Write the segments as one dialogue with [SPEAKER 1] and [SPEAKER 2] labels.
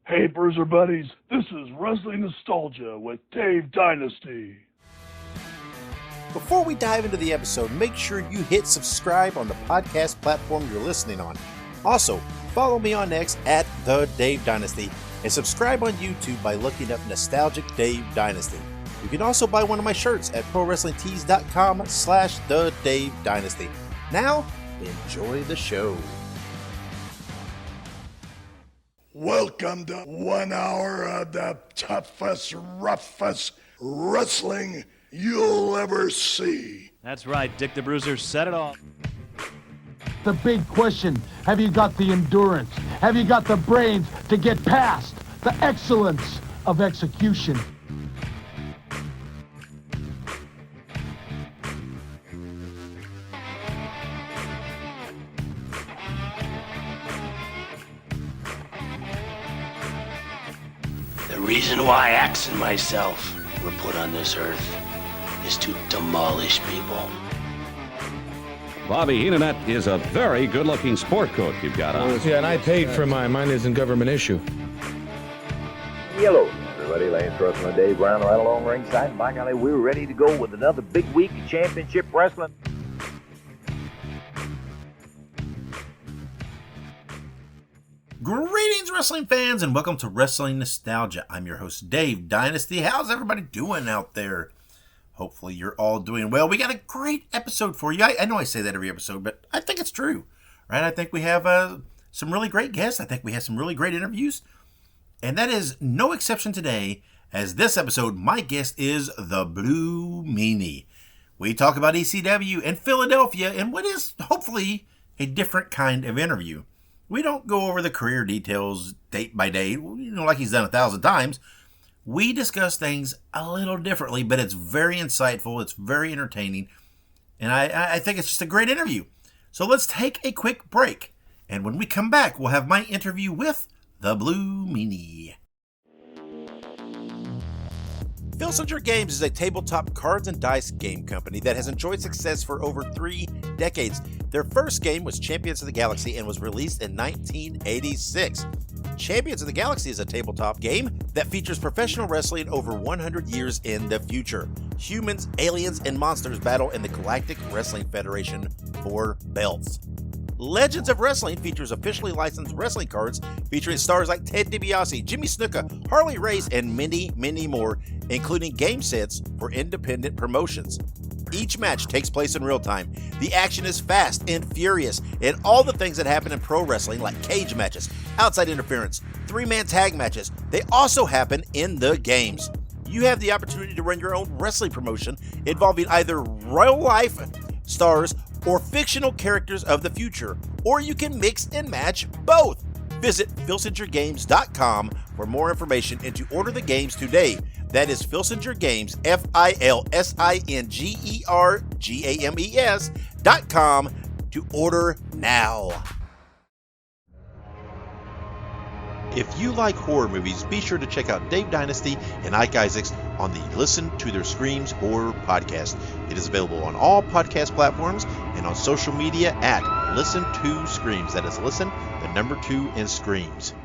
[SPEAKER 1] Hey, Bruiser Buddies, this is Wrestling Nostalgia with Dave Dynasty.
[SPEAKER 2] Before we dive into the episode, make sure you hit subscribe on the podcast platform you're listening on. Also, follow me on X at The Dave Dynasty and subscribe on YouTube by looking up Nostalgic Dave Dynasty. You can also buy one of my shirts at ProWrestlingTees.com/The Dave Dynasty. Now, enjoy the show.
[SPEAKER 3] Welcome to 1 hour of the toughest, roughest wrestling you'll ever see.
[SPEAKER 4] That's right, Dick the Bruiser said it all.
[SPEAKER 5] The big question, have you got the endurance? Have you got the brains to get past the excellence of execution?
[SPEAKER 6] The reason why Axe and myself were put on this earth is to demolish people.
[SPEAKER 7] Bobby Heenan, that is a very good-looking sport coat you've got on.
[SPEAKER 8] Yeah, and I paid for mine. Mine isn't government issue.
[SPEAKER 9] Hello, everybody. Lance Russell and Dave Brown right along ringside. By golly, we're ready to go with another big week of championship wrestling.
[SPEAKER 2] Greetings, wrestling fans, and welcome to Wrestling Nostalgia. I'm your host, Dave Dynasty. How's everybody doing out there? Hopefully you're all doing well. We got a great episode for you. I know I say that every episode, but I think it's true, right? I think we have some really great guests. I think we have some really great interviews, and that is no exception today, as this episode, my guest is the Blue Meanie. We talk about ECW and Philadelphia and what is hopefully a different kind of interview. We don't go over the career details date by date, like he's done 1,000 times. We discuss things a little differently, but it's very insightful, it's very entertaining, and I think it's just a great interview. So let's take a quick break, and when we come back, we'll have my interview with the Blue Meanie. Philadpelphia Games is a tabletop cards and dice game company that has enjoyed success for over 3 decades. Their first game was Champions of the Galaxy and was released in 1986. Champions of the Galaxy is a tabletop game that features professional wrestling over 100 years in the future. Humans, aliens, and monsters battle in the Galactic Wrestling Federation for belts. Legends of Wrestling features officially licensed wrestling cards featuring stars like Ted DiBiase, Jimmy Snuka, Harley Race, and many, many more, including game sets for independent promotions. Each match takes place in real time. The action is fast and furious, and all the things that happen in pro wrestling, like cage matches, outside interference, 3-man tag matches, they also happen in the games. You have the opportunity to run your own wrestling promotion involving either real life stars or fictional characters of the future, or you can mix and match both. Visit PhilsingerGames.com for more information and to order the games today. That is Philsinger Games, FILSINGERGAMES.com to order now. If you like horror movies, be sure to check out Dave Dynasty and Ike Isaacs on the Listen to Their Screams Horror Podcast. It is available on all podcast platforms and on social media at Listen to Screams. That is Listen, the number 2 in Screams.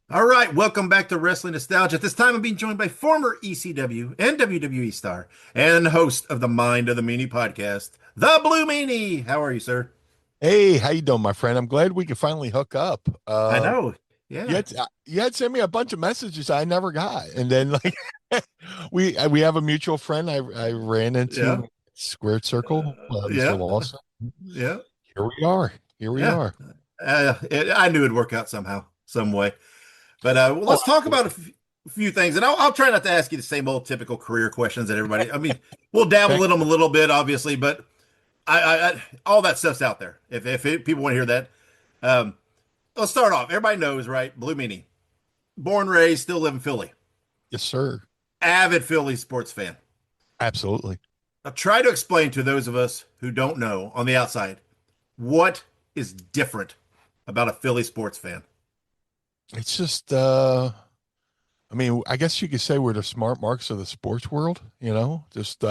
[SPEAKER 2] All right, welcome back to Wrestling Nostalgia. At this time, I'm being joined by former ECW and WWE star and host of the Mind of the Meanie podcast, the Blue Meanie. How are you, sir?
[SPEAKER 8] Hey, how you doing, my friend? I'm glad we can finally hook up.
[SPEAKER 2] I know. Yeah.
[SPEAKER 8] You had sent me a bunch of messages I never got. And then like we have a mutual friend I ran into Squared Circle. Mr. Lawson.
[SPEAKER 2] Yeah.
[SPEAKER 8] Here we are. We are.
[SPEAKER 2] I knew it'd work out somehow, some way. But let's talk about a few things. And I'll try not to ask you the same old typical career questions that everybody, I mean, we'll dabble in them a little bit, obviously, but I all that stuff's out there. If people want to hear that, let's start off. Everybody knows, right? Blue Meanie, born, raised, still live in Philly.
[SPEAKER 8] Yes, sir.
[SPEAKER 2] Avid Philly sports fan.
[SPEAKER 8] Absolutely.
[SPEAKER 2] Now try to explain to those of us who don't know on the outside what is different about a Philly sports fan.
[SPEAKER 8] It's just I mean, I guess you could say we're the smart marks of the sports world, you know, just,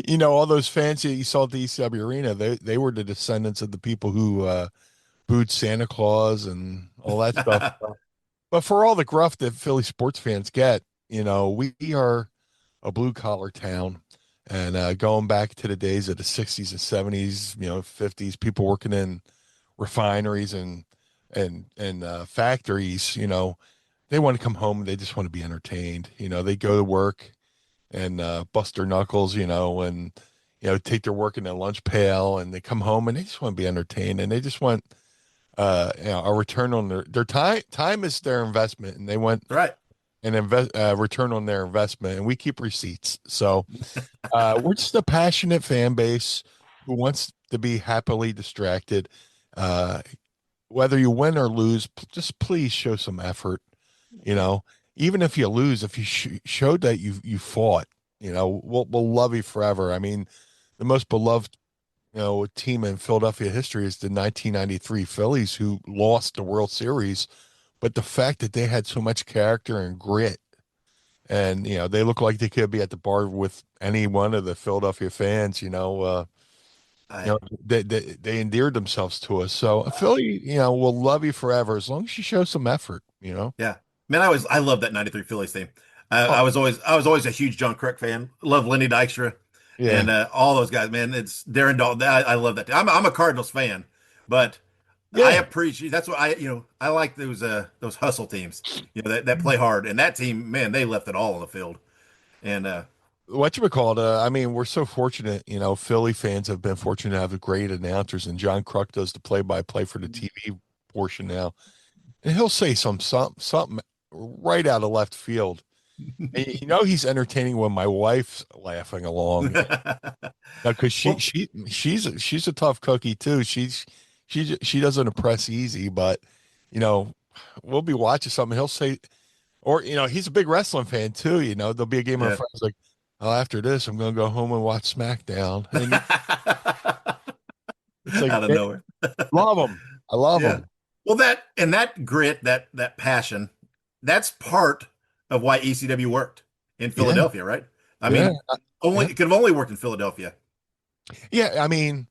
[SPEAKER 8] you know, all those fans that you saw at the ECW arena, they were the descendants of the people who booed Santa Claus and all that stuff. But for all the gruff that Philly sports fans get, we are a blue collar town. And going back to the days of the 60s and 70s, 50s, people working in refineries and factories, they want to come home. They just want to be entertained. They go to work and bust their knuckles, and take their work in their lunch pail, and they come home and they just want to be entertained, and they just want a return on their time. Time is their investment, and they want an return on their investment, and we keep receipts. So we're just a passionate fan base who wants to be happily distracted. Whether you win or lose, just please show some effort. Even if you lose, if you showed that you fought, we'll love you forever. I mean, the most beloved team in Philadelphia history is the 1993 Phillies, who lost the World Series. But the fact that they had so much character and grit, and they look like they could be at the bar with any one of the Philadelphia fans, they endeared themselves to us. So Philly, will love you forever as long as you show some effort.
[SPEAKER 2] Yeah, man, I love that '93 Phillies team. I was always a huge John Kruk fan. Love Lenny Dykstra. Yeah. And all those guys, man. It's Darren Dalton. I love that. I'm a Cardinals fan, but I appreciate. That's what I like those hustle teams. That play hard. And that team, man, they left it all on the field. And
[SPEAKER 8] whatchamacallit, I mean, we're so fortunate. Philly fans have been fortunate to have great announcers, and John Kruk does the play-by-play for the TV portion now, and he'll say something right out of left field. He's entertaining when my wife's laughing along, because she's a tough cookie too. She doesn't impress easy, but we'll be watching something. He'll say, or he's a big wrestling fan too. There'll be a game of friends like, oh, after this, I'm gonna go home and watch SmackDown. And it's like, out of nowhere. Love him. I love him.
[SPEAKER 2] Well, that grit, that passion, that's part of why ECW worked in Philadelphia, right? I mean, it could have only worked in Philadelphia.
[SPEAKER 8] Yeah, I mean,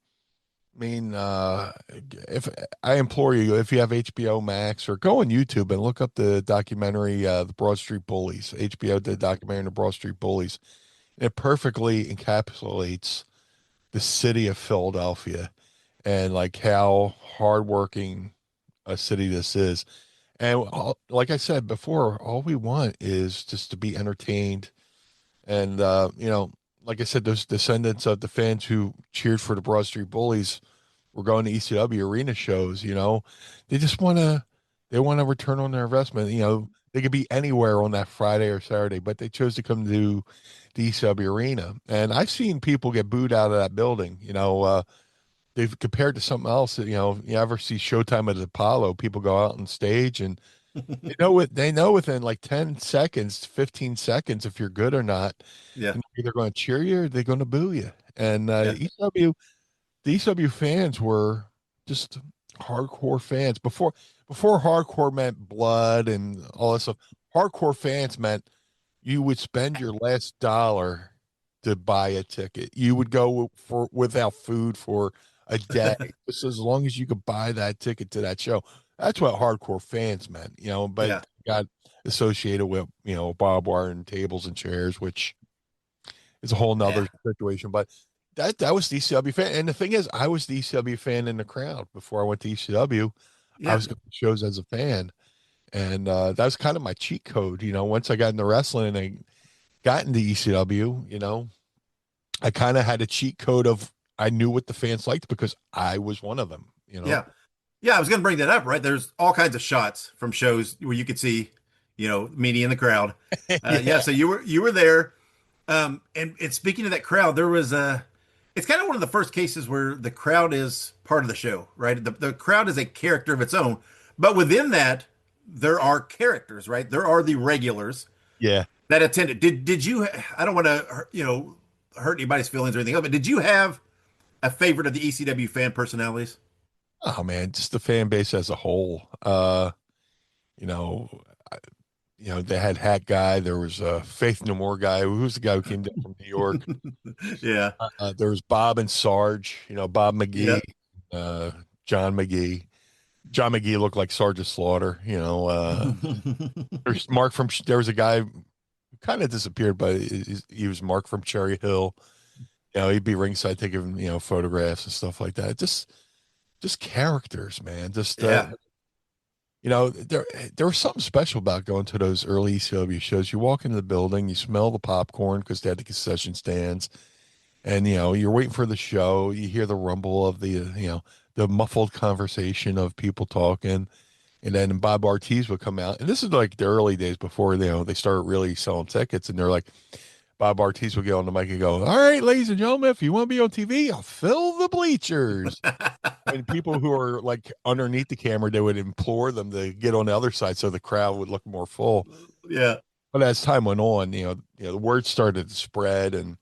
[SPEAKER 8] if I implore you, if you have HBO Max, or go on YouTube and look up the documentary, The Broad Street Bullies. HBO did a documentary, The Broad Street Bullies. It perfectly encapsulates the city of Philadelphia and like how hardworking a city this is. And like I said before, all we want is just to be entertained. And, like I said, those descendants of the fans who cheered for the Broad Street Bullies were going to ECW arena shows, they just want to return on their investment. They could be anywhere on that Friday or Saturday, but they chose to come to the ECW arena. And I've seen people get booed out of that building. They've compared to something else. You ever see Showtime at the Apollo? People go out on stage and they know within like 10 seconds, 15 seconds if you're good or not. Yeah, they're going to cheer you or they're going to boo you. And the ECW fans were just hardcore fans. Before hardcore meant blood and all that stuff, hardcore fans meant you would spend your last dollar to buy a ticket. You would go without food for a day, just as long as you could buy that ticket to that show. That's what hardcore fans meant, but got associated with, barbed wire and tables and chairs, which is a whole nother situation. But that was the ECW fan. And the thing is, I was the ECW fan in the crowd before I went to ECW. I was going to shows as a fan. And that was kind of my cheat code. Once I got into wrestling and I got into ECW, I kind of had a cheat code of, I knew what the fans liked because I was one of them,
[SPEAKER 2] Yeah. I was going to bring that up, right? There's all kinds of shots from shows where you could see, Meanie in the crowd. So you were there. And speaking of that crowd, there was it's kind of one of the first cases where the crowd is part of the show, right? The crowd is a character of its own, but within that, there are characters, right? There are the regulars.
[SPEAKER 8] Yeah.
[SPEAKER 2] That attended. Did you, I don't want to, hurt anybody's feelings or anything else, but did you have a favorite of the ECW fan personalities?
[SPEAKER 8] Oh man, just the fan base as a whole. They had Hat Guy. There was a Faith No More guy. Who's the guy who came down from New York?
[SPEAKER 2] Yeah.
[SPEAKER 8] There was Bob and Sarge. Bob McGee, John McGee. John McGee looked like Sergeant Slaughter. There was a guy who kind of disappeared, but he was Mark from Cherry Hill. He'd be ringside taking, photographs and stuff like that. Just characters, man. There was something special about going to those early ECW shows. You walk into the building, you smell the popcorn because they had the concession stands, and you're waiting for the show. You hear the rumble of the muffled conversation of people talking, and then Bob Ortiz would come out. And this is like the early days before they started really selling tickets, and they're like, Bob Ortiz would get on the mic and go, "All right, ladies and gentlemen, if you want to be on TV, I'll fill the bleachers." And people who are like underneath the camera, they would implore them to get on the other side so the crowd would look more full.
[SPEAKER 10] Yeah.
[SPEAKER 8] But as time went on, the word started to spread, and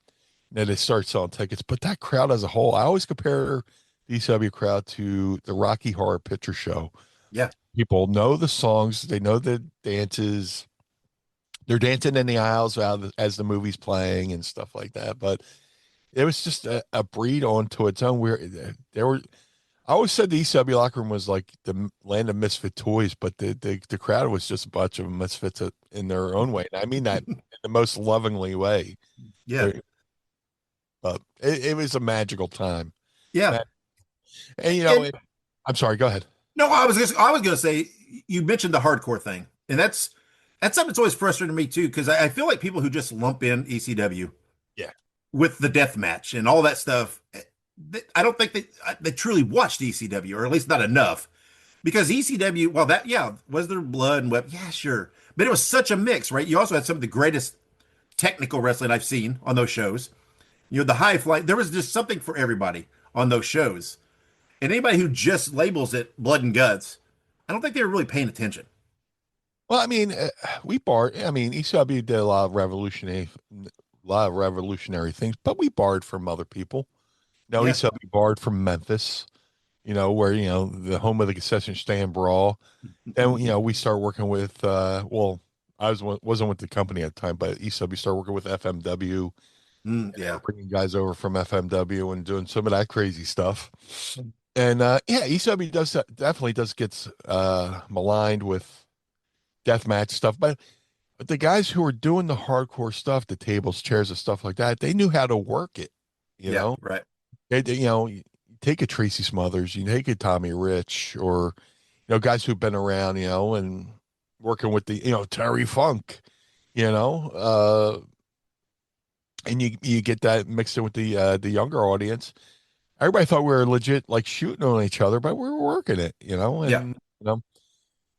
[SPEAKER 8] then they started selling tickets. But that crowd as a whole, I always compare the ECW crowd to the Rocky Horror Picture Show.
[SPEAKER 10] Yeah.
[SPEAKER 8] People know the songs, they know the dances. They're dancing in the aisles as the movie's playing and stuff like that. But it was just a breed onto its own. I always said the ECW locker room was like the land of misfit toys, but the crowd was just a bunch of misfits in their own way. And I mean that in the most lovingly way.
[SPEAKER 10] Yeah.
[SPEAKER 8] But it was a magical time.
[SPEAKER 10] Yeah.
[SPEAKER 8] And I'm sorry, go ahead.
[SPEAKER 10] No, I was going to say, you mentioned the hardcore thing, and that's something that's always frustrating me too, because I feel like people who just lump in ECW, with the death match and all that stuff, I don't think they truly watched ECW, or at least not enough, because ECW, was there blood and weapons? Yeah, sure, but it was such a mix, right? You also had some of the greatest technical wrestling I've seen on those shows. The high flight. There was just something for everybody on those shows. And anybody who just labels it blood and guts, I don't think they were really paying attention.
[SPEAKER 8] Well, I mean, ECW did a lot of revolutionary things, but we borrowed from other people. ECW borrowed from Memphis, where, the home of the concession stand brawl. And, we started working with, I wasn't with the company at the time, but ECW started working with FMW. Bringing guys over from FMW and doing some of that crazy stuff. And ECW definitely gets maligned with deathmatch stuff, but the guys who are doing the hardcore stuff, the tables, chairs, and stuff like that, they knew how to work it. You know,
[SPEAKER 10] right?
[SPEAKER 8] You take a Tracy Smothers, you take a Tommy Rich, or guys who've been around, and working with the Terry Funk, and you get that mixed in with the younger audience. Everybody thought we were legit, like shooting on each other, but we were working it, and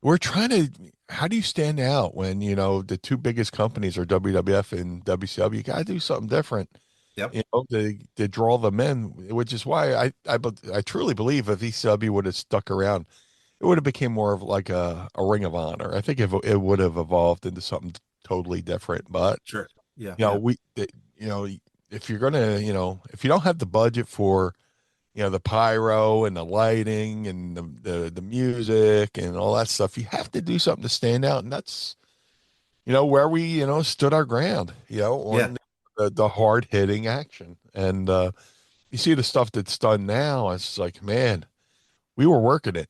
[SPEAKER 8] we're trying to. How do you stand out when the two biggest companies are WWF and WCW? You got to do something different, to draw them in. Which is why I truly believe if ECW would have stuck around, it would have became more of like a Ring of Honor. I think it would have evolved into something totally different. But
[SPEAKER 10] sure,
[SPEAKER 8] if you're gonna, if you don't have the budget for the pyro and the lighting and the music and all that stuff, you have to do something to stand out. And that's, where we, stood our ground, on the hard hitting action. And you see the stuff that's done now, it's like, man, we were working it.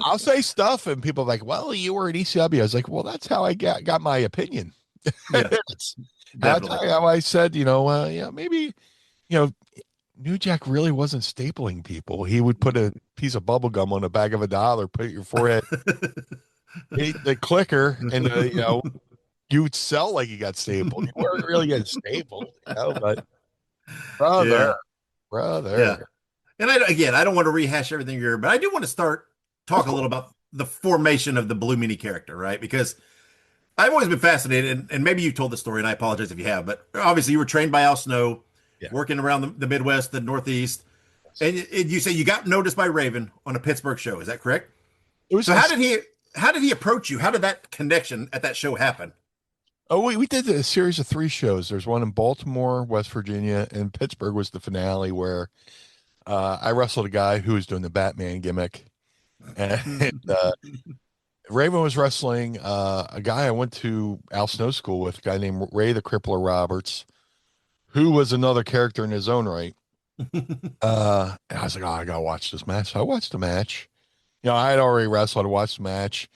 [SPEAKER 8] I'll say stuff and people are like, well, you were at ECW. I was like, well, that's how I got my opinion. That's how I said, maybe, New Jack really wasn't stapling people. He would put a piece of bubble gum on a bag of $1, put it in your forehead, hit the clicker, and you would sell like you got stapled. You weren't really getting stapled, but brother.
[SPEAKER 10] Yeah. And I don't want to rehash everything here, but I do want to talk a little about the formation of the Blue Meanie character, right? Because I've always been fascinated, and maybe you told the story, and I apologize if you have, but obviously you were trained by Al Snow. Working around the Midwest, the Northeast, and you say you got noticed by Raven on a Pittsburgh show. Is that correct? So how did he approach you? How did that connection at that show happen?
[SPEAKER 8] Oh, we did a series of 3 shows. There's one in Baltimore, West Virginia, and Pittsburgh was the finale where I wrestled a guy who was doing the Batman gimmick, and Raven was wrestling a guy I went to Al Snow school with, a guy named Ray the Crippler Roberts, who was another character in his own right. And I was like, oh, I gotta watch this match. So I watched the match. I had already wrestled. I watched the match.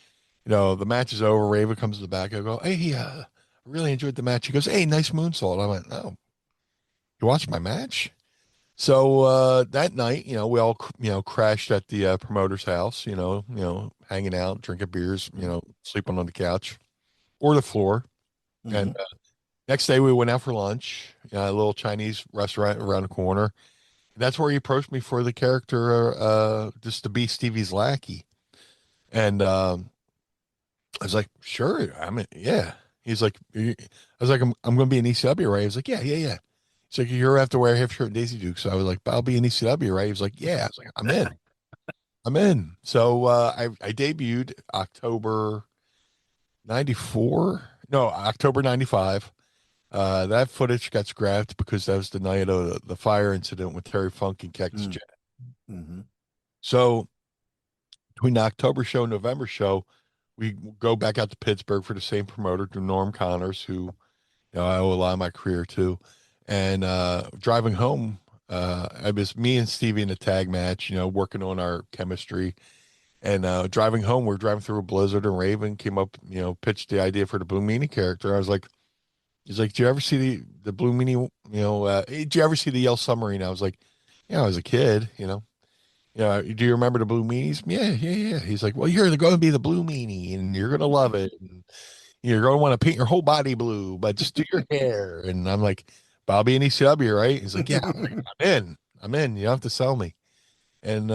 [SPEAKER 8] The match is over. Raven comes to the back. I go, hey, I really enjoyed the match. He goes, hey, nice moonsault. I went, oh, you watched my match? So that night, we all, crashed at the promoter's house, hanging out, drinking beers, sleeping on the couch or the floor.
[SPEAKER 10] Mhm.
[SPEAKER 8] And next day we went out for lunch, a little Chinese restaurant around the corner. That's where he approached me for the character, just to be Stevie's lackey. And I was like, sure. I mean, yeah. He's like, I was like, I'm going to be in ECW, right? He was like, yeah. He's like, you're have to wear a half shirt and Daisy Duke. So I was like, but I'll be in ECW, right? He was like, yeah. I was like, I'm in. I'm in. So I debuted October 94. No, October 95. That footage got scrapped because that was the night of the fire incident with Terry Funk and Cactus Jack.
[SPEAKER 10] Mm-hmm.
[SPEAKER 8] So between the October show and November show, we go back out to Pittsburgh for the same promoter, to Norm Connors, who I owe a lot of my career to. And driving home, it was me and Stevie in a tag match, working on our chemistry. And driving home, we're driving through a blizzard, and Raven came up, pitched the idea for the Blue Meanie character. I was like, he's like, "Did you ever see the Blue Meanie? Did you ever see the Yell Submarine?" I was like, "Yeah, I was a kid, Yeah, do you remember the Blue Meanies?" Yeah. He's like, "Well, you're going to be the Blue Meanie, and you're going to love it. And you're going to want to paint your whole body blue, but just do your hair." And I'm like, "Bobby and ECW, right?" He's like, "Yeah." I'm like, I'm in. You don't have to sell me. And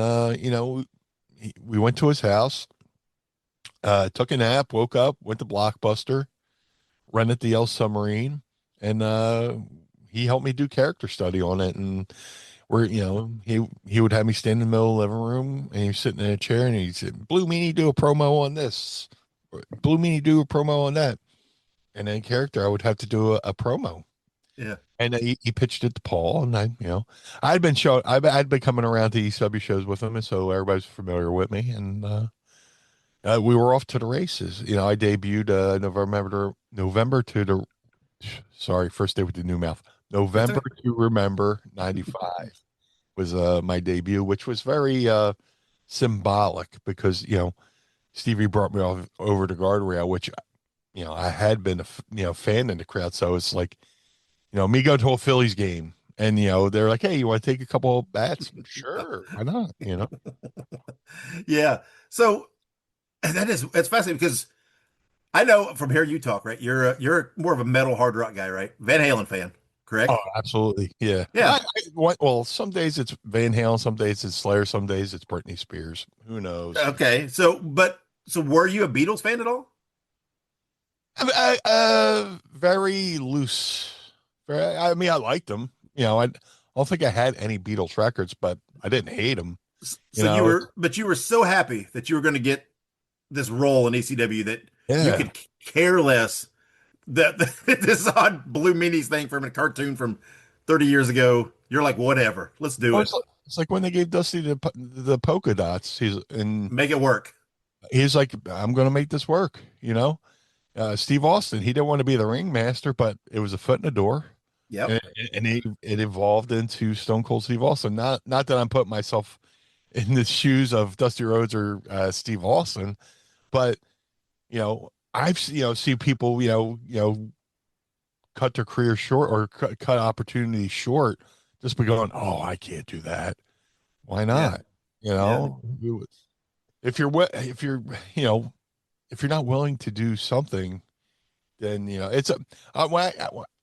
[SPEAKER 8] we went to his house, took a nap, woke up, went to Blockbuster, rented the Yell Submarine, and he helped me do character study on it. And where he would have me stand in the middle of the living room, and he was sitting in a chair, and he said, "Blue Meanie, do a promo on this. Blue Meanie, do a promo on that." And then character, I would have to do a promo.
[SPEAKER 10] Yeah.
[SPEAKER 8] And he pitched it to Paul, and I'd been coming around to ECW shows with him, and so everybody's familiar with me. And we were off to the races. I debuted November to the first day with the new mouth. November to Remember 95 was my debut, which was very symbolic because Stevie brought me over to guardrail, which I had been a fan in the crowd, so it's like me going to a Phillies game, and they're like, "Hey, you want to take a couple of bats?" Sure, why not?
[SPEAKER 10] Yeah. So it's fascinating because I know from hearing you talk, right? You're more of a metal hard rock guy, right? Van Halen fan, correct?
[SPEAKER 8] Oh, absolutely. Yeah.
[SPEAKER 10] Yeah.
[SPEAKER 8] Well, some days it's Van Halen, some days it's Slayer, some days it's Britney Spears. Who knows?
[SPEAKER 10] Okay. So were you a Beatles fan at all?
[SPEAKER 8] Very loose. I mean, I liked them. I don't think I had any Beatles records, but I didn't hate them.
[SPEAKER 10] You were so happy that you were going to get this role in ECW that you could care less that this odd Blue Meanies thing from a cartoon from 30 years ago. You're like, whatever, let's do it.
[SPEAKER 8] It's like when they gave Dusty the polka dots.
[SPEAKER 10] Make it work.
[SPEAKER 8] He's like, I'm going to make this work. Steve Austin, he didn't want to be the ringmaster, but it was a foot in the door.
[SPEAKER 10] Yeah,
[SPEAKER 8] and it evolved into Stone Cold Steve Austin. Not that I'm putting myself in the shoes of Dusty Rhodes or Steve Austin, but I've see people cut their career short or cut opportunities short just by going, "Oh, I can't do that." Why not? If you're not willing to do something, then it's when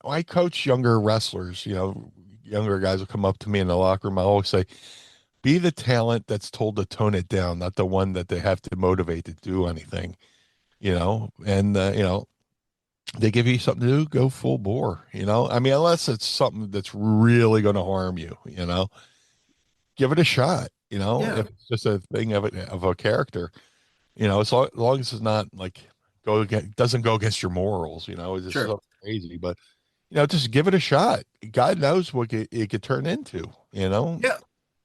[SPEAKER 8] I coach younger wrestlers, younger guys will come up to me in the locker room. I always say, be the talent that's told to tone it down, not the one that they have to motivate to do anything. And they give you something to do, go full bore. I mean, unless it's something that's really going to harm you, give it a shot. If it's just a thing of a character. As long as it's not like doesn't go against your morals, it's just so crazy, but just give it a shot. God knows what it could turn into,
[SPEAKER 10] Yeah.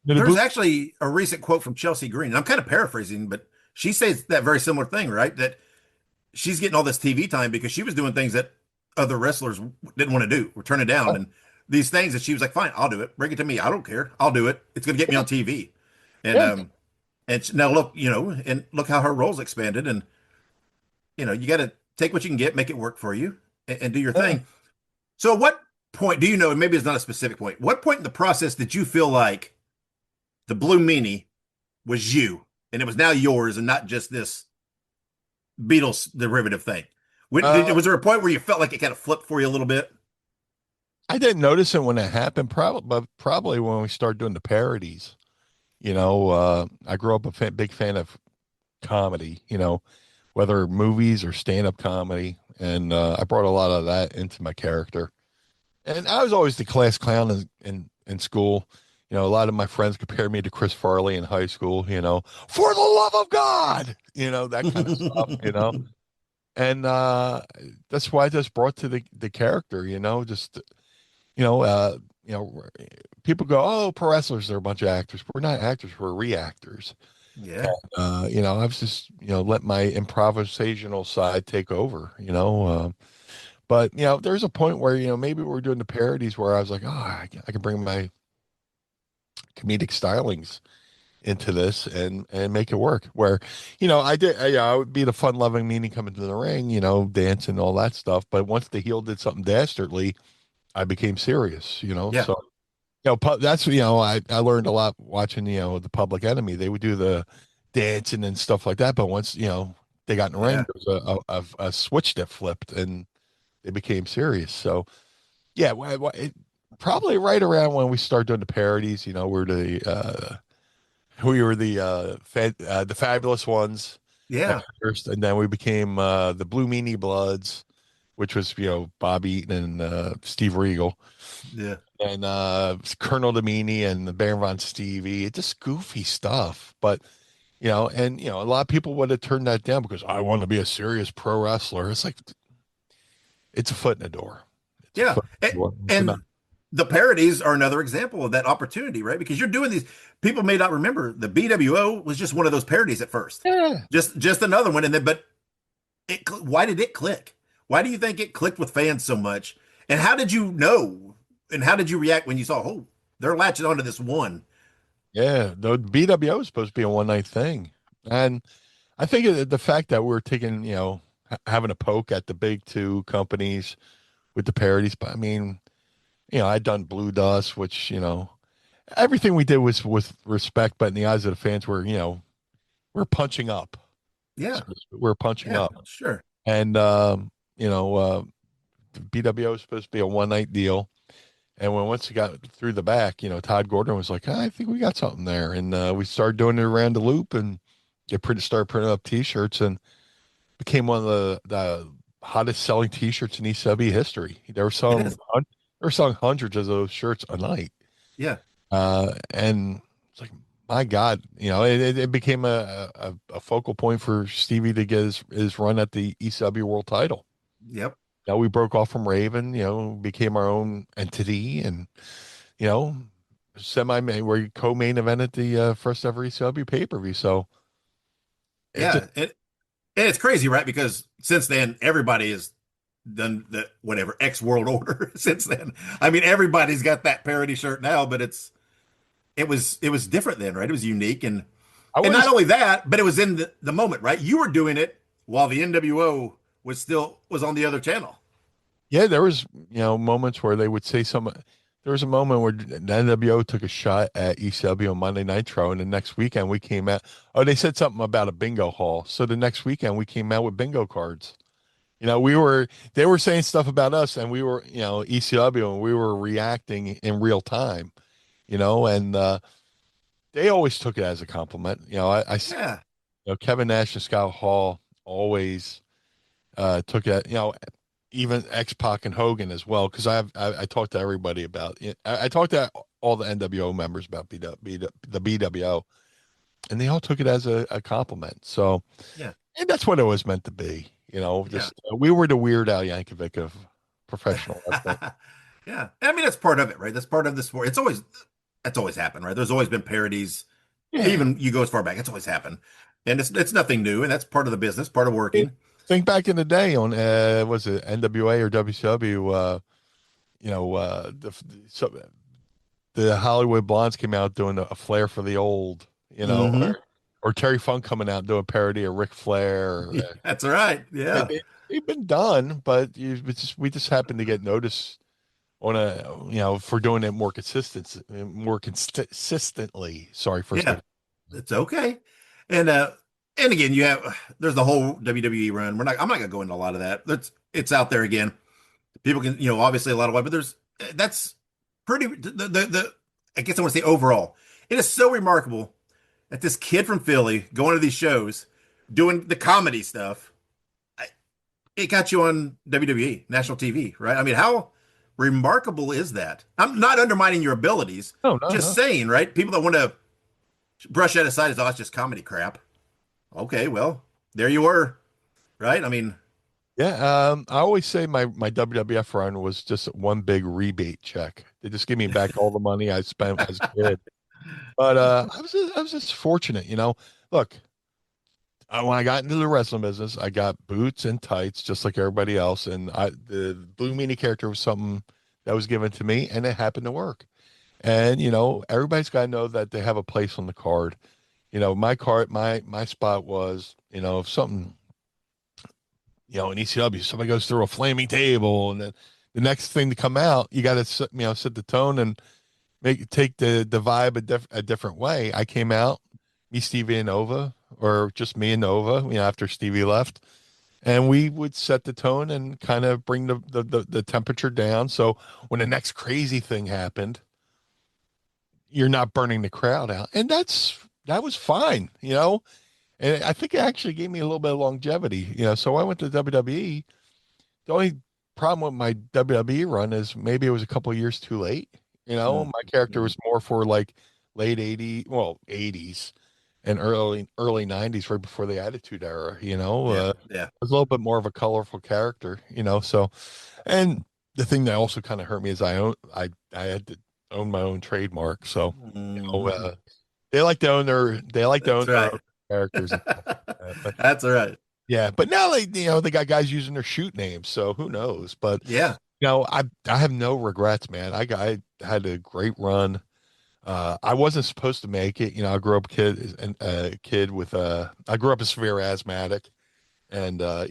[SPEAKER 10] There's actually a recent quote from Chelsea Green, and I'm kind of paraphrasing, but she says that very similar thing, right? That she's getting all this TV time because she was doing things that other wrestlers didn't want to do or turn it down. And these things, and she was like, "Fine, I'll do it. Bring it to me. I don't care. I'll do it. It's going to get me on TV." And now look, and look how her roles expanded, and you got to take what you can get, make it work for you, and do your thing. So, at what point do you know? And maybe it's not a specific point. What point in the process did you feel like the Blue Meanie was you, and it was now yours, and not just this Beatles derivative thing? Was there a point where you felt like it kind of flipped for you a little bit?
[SPEAKER 8] I didn't notice it when it happened, probably when we started doing the parodies. I grew up a big fan of comedy, whether movies or stand-up comedy, and I brought a lot of that into my character. And I was always the class clown in school. A lot of my friends compared me to Chris Farley in high school, for the love of God, that kind of stuff, And that's why I just brought to the character, people go, "Oh, pro wrestlers are a bunch of actors." We're not actors, we're reactors.
[SPEAKER 10] Yeah.
[SPEAKER 8] And, I was just, let my improvisational side take over, but, there's a point where, maybe we're doing the parodies where I was like, oh, I can bring my comedic stylings into this and make it work, where, I would be the fun-loving meanie coming to the ring, dancing, all that stuff. But once the heel did something dastardly, I became serious,
[SPEAKER 10] Yeah.
[SPEAKER 8] So, that's, I learned a lot watching, the Public Enemy. They would do the dancing and stuff like that. But once, they got in the ring, there was a switch that flipped and they became serious. So, yeah, probably right around when we started doing the parodies, we were the Fabulous Ones.
[SPEAKER 10] Yeah.
[SPEAKER 8] First, and then we became the Blue Meanie Bloods, which was, Bob Eaton and Steve Regal.
[SPEAKER 10] Yeah.
[SPEAKER 8] And Colonel Domini and the Baron von Stevie. It's just goofy stuff. But, a lot of people would have turned that down because I want to be a serious pro wrestler. It's like, it's a foot in the door.
[SPEAKER 10] Yeah. And the parodies are another example of that opportunity, right? Because you're doing these, people may not remember the BWO was just one of those parodies at first.
[SPEAKER 8] Yeah.
[SPEAKER 10] Just another one. And then, but why did it click? Why do you think it clicked with fans so much? And how did you know? And how did you react when you saw, oh, they're latching onto this one?
[SPEAKER 8] Yeah, the BWO is supposed to be a one-night thing. And I think the fact that we're taking, having a poke at the big two companies with the parodies, but I mean, I'd done Blue Dust, which, everything we did was with respect, but in the eyes of the fans, we're punching up.
[SPEAKER 10] Yeah.
[SPEAKER 8] We're punching up.
[SPEAKER 10] Sure.
[SPEAKER 8] And, BWO is supposed to be a one-night deal. And once we got through the back, Todd Gordon was like, I think we got something there. And we started doing it around the loop and started printing up T-shirts and became one of the hottest selling T-shirts in ECW history. They were selling hundreds of those shirts a night.
[SPEAKER 10] Yeah.
[SPEAKER 8] And it's like, my God, it became a focal point for Stevie to get his run at the ECW world title.
[SPEAKER 10] Yep.
[SPEAKER 8] Now we broke off from Raven, became our own entity, and semi-main, we're co-main event at the first ever ECW pay-per-view. So
[SPEAKER 10] yeah, and it's crazy, right? Because since then, everybody has done the whatever X World Order. Since then, I mean, everybody's got that parody shirt now, but it was different then, right? It was unique, and not only that, but it was in the moment, right? You were doing it while the NWO was on the other channel.
[SPEAKER 8] Yeah, there was, moments where they would say there was a moment where the NWO took a shot at ECW on Monday Nitro, and the next weekend we came out. Oh, they said something about a bingo hall. So the next weekend we came out with bingo cards. They were saying stuff about us, and we were, ECW, and we were reacting in real time, and they always took it as a compliment. Kevin Nash and Scott Hall always took it, even X-Pac and Hogan as well, because I talked to everybody about it. I talked to all the NWO members about the BWO, and they all took it as a compliment. So
[SPEAKER 10] yeah,
[SPEAKER 8] and that's what it was meant to be. We were the Weird Al Yankovic of professional wrestling.
[SPEAKER 10] Yeah, I mean that's part of it, right? That's part of the sport. That's always happened, right? There's always been parodies. Yeah. Even you go as far back, it's always happened, and it's nothing new, and that's part of the business, part of working.
[SPEAKER 8] Think back in the day on was it NWA or WCW? so the Hollywood Blondes came out doing a flair for the old, or Terry Funk coming out doing a parody of Ric Flair.
[SPEAKER 10] Yeah, that's right. Yeah.
[SPEAKER 8] They've been done, but we just happened to get noticed on for doing it more consistently. Sorry for
[SPEAKER 10] it's okay. And again, there's the whole WWE run. I'm not gonna go into a lot of that. It's out there again. People can, obviously a lot of but that's pretty I guess I want to say overall, it is so remarkable that this kid from Philly going to these shows, doing the comedy stuff, it got you on WWE national TV, right? I mean, how remarkable is that? I'm not undermining your abilities. Just saying, right? People that want to brush that aside as, it's just comedy crap. Okay, well, there you were, right? I mean,
[SPEAKER 8] yeah. I always say my WWF run was just one big rebate check. They just give me back all the money I spent as a kid. But I was just fortunate, Look, when I got into the wrestling business, I got boots and tights just like everybody else, and the Blue Meanie character was something that was given to me, and it happened to work. And everybody's got to know that they have a place on the card. My spot was, if something, in ECW, somebody goes through a flaming table, and then the next thing to come out, you got to set the tone and take the vibe a different way. I came out, me, Stevie, and Nova, or just me and Nova, after Stevie left, and we would set the tone and kind of bring the temperature down. So when the next crazy thing happened, you're not burning the crowd out, and that was fine, And I think it actually gave me a little bit of longevity, So I went to WWE. The only problem with my WWE run is maybe it was a couple of years too late. My character was more for like late 80s and early 90s, right before the Attitude Era, I was a little bit more of a colorful character, So, and the thing that also kind of hurt me is I had to own my own trademark. So, they like to own their own characters. But,
[SPEAKER 10] that's all right.
[SPEAKER 8] Yeah, but now they got guys using their shoot names, so who knows? But I have no regrets, man. I had a great run. I wasn't supposed to make it. I grew up I grew up a severe asthmatic, and I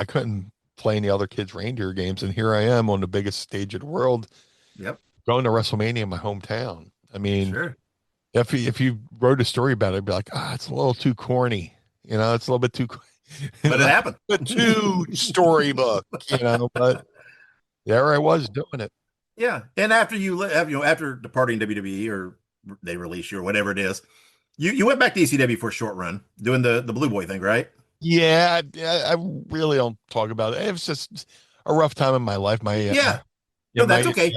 [SPEAKER 8] couldn't play any other kids' reindeer games, and here I am on the biggest stage of the world.
[SPEAKER 10] Yep,
[SPEAKER 8] going to WrestleMania in my hometown. I mean,
[SPEAKER 10] sure.
[SPEAKER 8] If you wrote a story about it, it'd be like, it's a little too corny. It's a little bit too.
[SPEAKER 10] But it happened.
[SPEAKER 8] Too storybook, But there I was doing it.
[SPEAKER 10] Yeah, and after after departing WWE, or they release you or whatever it is, you went back to ECW for a short run, doing the Blue Boy thing, right?
[SPEAKER 8] Yeah, I really don't talk about it. It was just a rough time in my life.
[SPEAKER 10] No, that's okay.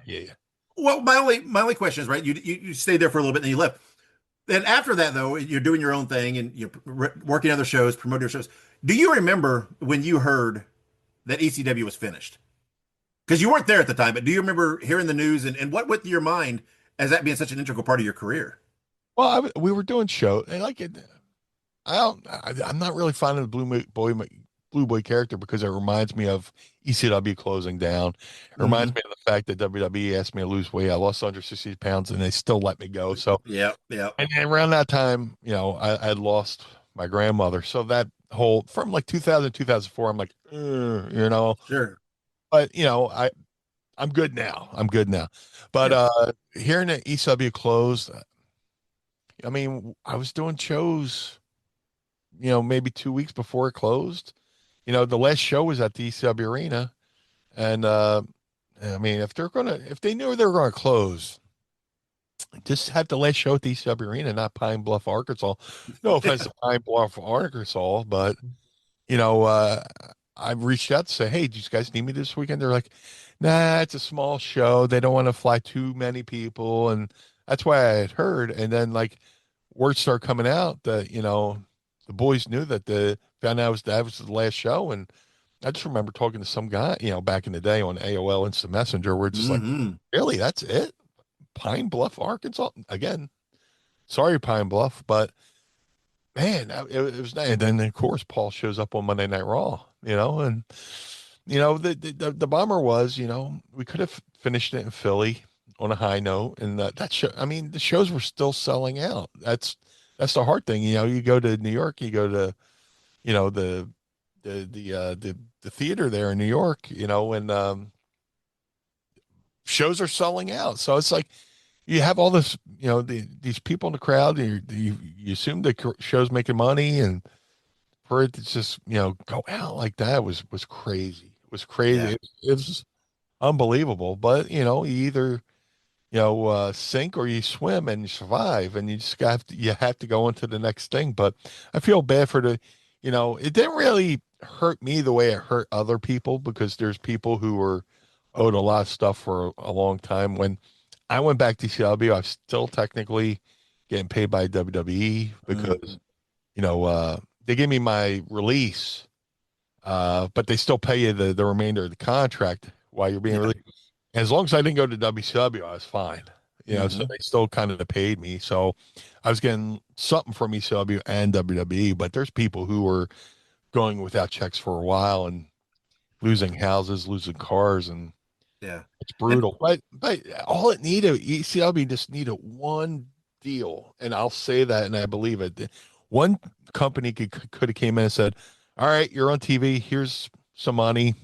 [SPEAKER 8] Yeah.
[SPEAKER 10] Well, my only question is, right? You stayed there for a little bit, and then you left. Then after that, though, you're doing your own thing and you're working other shows, promoting your shows. Do you remember when you heard that ECW was finished? Because you weren't there at the time, but do you remember hearing the news and what went through your mind as that being such an integral part of your career?
[SPEAKER 8] Well, we were doing shows, and I'm not really fond of the Blue Boy character because it reminds me of ECW closing down. It reminds me of the fact that WWE asked me to lose weight. I lost 160 pounds and they still let me go. So
[SPEAKER 10] yeah.
[SPEAKER 8] And around that time, I had lost my grandmother. So that whole from like 2000 2004, I'm like,
[SPEAKER 10] sure.
[SPEAKER 8] But I'm good now. But hearing that ECW closed, I mean, I was doing shows, maybe 2 weeks before it closed. The last show was at the ECW Arena, and I mean, if they knew they were going to close, just have the last show at the ECW Arena, not Pine Bluff, Arkansas. No offense to Pine Bluff, Arkansas, but I reached out to say, hey, do you guys need me this weekend? They're like, nah, it's a small show. They don't want to fly too many people, and that's why I had heard. And then like words started coming out that the boys knew that found out that was the last show. And I just remember talking to some guy, back in the day on AOL Instant Messenger, we're just like, really, that's it? Pine Bluff, Arkansas? Again, sorry, Pine Bluff, but man, it was nice. And then of course Paul shows up on Monday Night Raw, and The bummer was, we could have finished it in Philly on a high note, and that show. I mean, the shows were still selling out. That's the hard thing. You go to New York, you go to, the theater there in New York, and shows are selling out. So it's like you have all this, these people in the crowd, and you assume the show's making money, and for it to just, go out like that was crazy. It was crazy.
[SPEAKER 10] Yeah.
[SPEAKER 8] It was unbelievable. But, you either, sink or you swim and you survive, and you have to go into the next thing. But I feel bad for it didn't really hurt me the way it hurt other people, because there's people who were owed a lot of stuff for a long time. When I went back to CW, I was still technically getting paid by WWE because, they gave me my release, but they still pay you the remainder of the contract while you're being released. As long as I didn't go to WCW, I was fine. So they still kind of paid me. So I was getting something from ECW and WWE, but there's people who were going without checks for a while and losing houses, losing cars, and it's brutal. But all it needed, ECW just needed one deal, and I'll say that, and I believe it. One company could have came in and said, "All right, you're on TV. Here's some money,"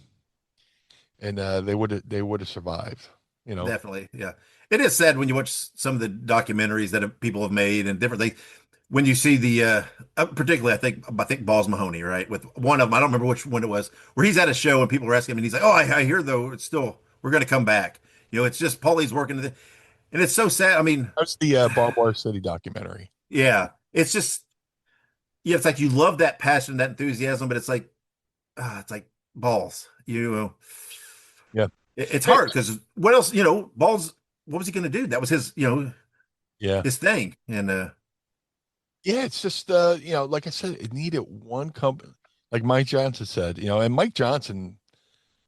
[SPEAKER 8] and they would have survived.
[SPEAKER 10] Definitely, yeah. It is sad when you watch some of the documentaries that people have made and different things. When you see the, particularly, I think Balls Mahoney, right? With one of them, I don't remember which one it was, where he's at a show and people are asking him, and he's like, "Oh, I hear though it's still we're going to come back." It's just Paulie's working, and it's so sad. I mean,
[SPEAKER 8] that's the Barbed Wire City documentary.
[SPEAKER 10] Yeah, it's just, it's like you love that passion, that enthusiasm, but it's like balls.
[SPEAKER 8] Yeah,
[SPEAKER 10] it's hard because what else? Balls. What was he going to do? That was his, his thing, and
[SPEAKER 8] it's just like I said, it needed one company, like Mike Johnson said, and Mike Johnson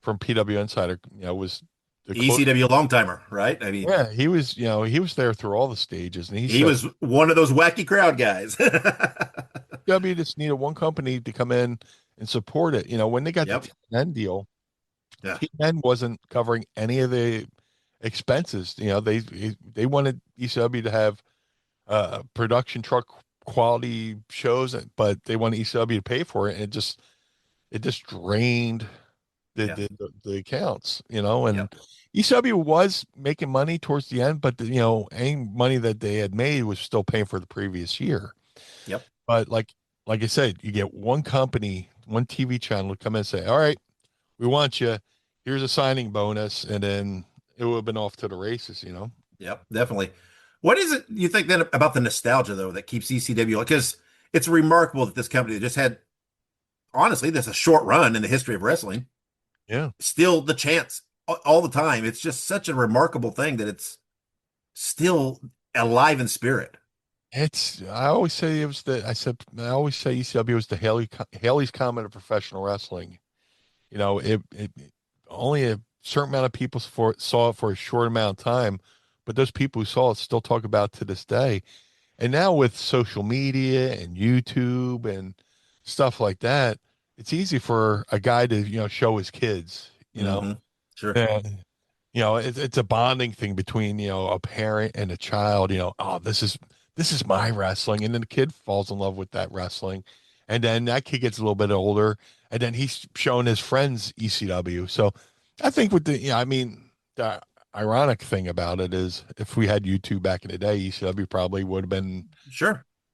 [SPEAKER 8] from PW Insider, was the
[SPEAKER 10] ECW long timer, right? I mean,
[SPEAKER 8] yeah, he was there through all the stages, and
[SPEAKER 10] he was one of those wacky crowd guys.
[SPEAKER 8] W just needed one company to come in and support it. When they got the TNN deal, TNN wasn't covering any of the expenses. They wanted ECW to have production truck quality shows, but they wanted ECW to pay for it, and it just drained the accounts, and ECW was making money towards the end, but any money that they had made was still paying for the previous year.
[SPEAKER 10] Yep.
[SPEAKER 8] But like I said, you get one company, one TV channel to come in and say, "All right, we want you. Here's a signing bonus," and then it would have been off to the races.
[SPEAKER 10] Yep, definitely. What is it you think then about the nostalgia though that keeps ECW? Because it's remarkable that this company just had, honestly, there's a short run in the history of wrestling.
[SPEAKER 8] Yeah,
[SPEAKER 10] still the chance all the time. It's just such a remarkable thing that it's still alive in spirit.
[SPEAKER 8] I always say ECW was the Haley's Comet of professional wrestling. It only a certain amount of people saw it for a short amount of time, but those people who saw it still talk about it to this day. And now with social media and YouTube and stuff like that, it's easy for a guy to, show his kids,
[SPEAKER 10] Sure.
[SPEAKER 8] And, it's a bonding thing between, a parent and a child, "Oh, this is my wrestling." And then the kid falls in love with that wrestling. And then that kid gets a little bit older, and then he's showing his friends ECW. So I think with the ironic thing about it is, if we had YouTube back in the day, ECW probably would have been